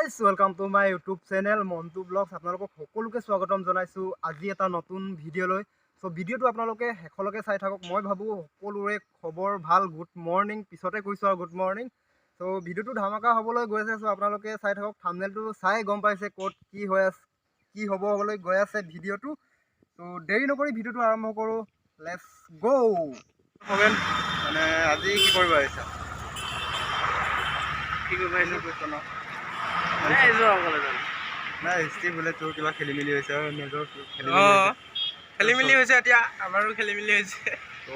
Guys welcome to my YouTube channel Montu blogs. আপোনালোকক সকলোকে স্বাগতম জনাইছোঁ আজি এটা নতুন ভিডিঅ'লৈ। চ' ভিডিঅ'টো আপোনালোকে শেষলৈকে চাই থাকক। মই ভাবোঁ সকলোৰে খবৰ ভাল। গুড মৰ্ণিং পিছতে কৈছোঁ আৰু গুড মৰ্ণিং। চ' ভিডিঅ'টো ধামাকা হ'বলৈ গৈ আছে। চ' আপোনালোকে চাই থাকক। থাম্বনেইলটো চাই গম পাইছে ক'ত কি হৈ আছে, কি হ'বলৈ গৈ আছে ভিডিঅ'টো। চ' দেৰি নকৰি ভিডিঅ'টো আৰম্ভ কৰোঁ। লেটছ গ'। মানে আজি কি কৰিব আহিছা? কি কৰিব আহিছোঁ কৈছোঁ ন? নাই হিষ্ট্ৰী বোলে তোৰ কিবা খেলি মেলি হৈছে আৰু মেজৰ খেলি মেলি হৈছে। এতিয়া আমাৰো খেলি মেলি হৈছে। ত'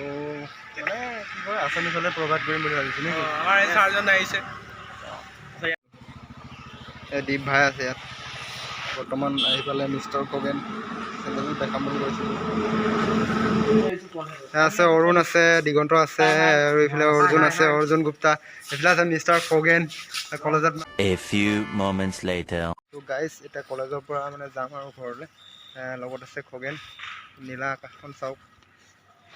মানে কি কয় আছামিছ হ'লে প্ৰভাইড কৰিম বুলি ভাবিছোঁ নেকি? আমাৰ এই ছাৰজন আহিছে। এই দীপ ভাই আছে ইয়াত বৰ্তমান আহি পালে। মিষ্টাৰ খগেন চেনেলটো দেখাম বুলি কৈছিলোঁ। আছে অৰুণ আছে, দিগন্ত আছে আৰু এইফালে অৰ্জুন আছে, অৰ্জুন গুপ্তা। এইফালে আছে মিষ্টাৰ খগেন কলেজত। A few moments later. To' guys এতিয়া কলেজৰ পৰা মানে যাম আৰু ঘৰলৈ। লগত আছে খগেন। নীলা আকাশখন চাওক।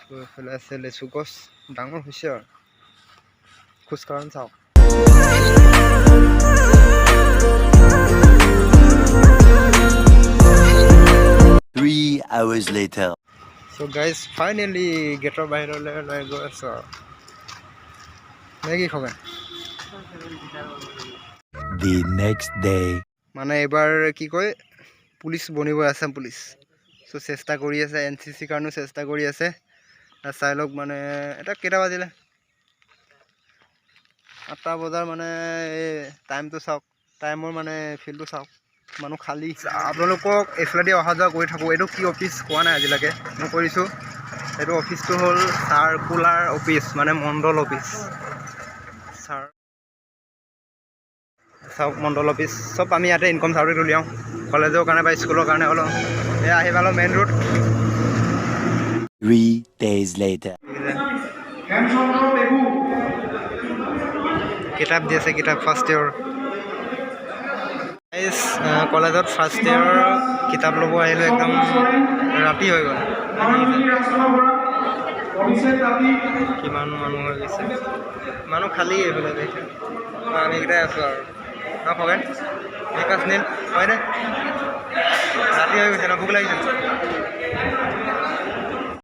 ত' এইফালে আছে লেচু গছ ডাঙৰ হৈছে আৰু খোজকাঢ়ন চাওক। 3 hours later. চ' গাইজ ফাইনেলি গেটৰ বাহিৰলৈ লৈ গৈ আছোঁ আৰু নে কি খগেন? The next day. মানে এইবাৰ কি কয় পুলিচ বনিব, আছাম পুলিচ। চ' চেষ্টা কৰি আছে, NCC কাৰণেও চেষ্টা কৰি আছে। চাই লওক মানে এতিয়া কেইটা বাজিলে? 8টা বজাৰ মানে এই টাইমটো চাওক। টাইমৰ মানে ফিল্ডটো চাওক, মানুহ খালী। আপোনালোকক এইফালেদি অহা যোৱা কৰি থাকোঁ। এইটো কি অফিচ কোৱা নাই আজিলৈকে, মই কৰিছোঁ। এইটো অফিচটো হ'ল চাৰ্কুলাৰ অফিচ, মানে মণ্ডল অফিচ। চাওক মণ্ডল অফিচ চব আমি ইয়াতে ইনকম চাৰ্টিফিকেট উলিয়াওঁ কলেজৰ কাৰণে বা স্কুলৰ কাৰণে হ'লেও। এয়া আহি পালোঁ মেইন ৰোড। 3 days later. কিতাপ দি আছে, কিতাপ ফাৰ্ষ্ট ইয়েৰ। কলেজত ফাৰ্ষ্ট ইয়েৰৰ কিতাপ ল'ব আহিলোঁ, একদম ৰাতি হৈ গ'ল। কিমান মানুহ হৈ গৈছে, মানুহ খালী এইফালে দেখে। আমি কেইটাই আছোঁ আৰু ন খগেন বিকাশ নীল হয়নে? ৰাতি হৈ গৈছে ন, ভোক লাগিছে।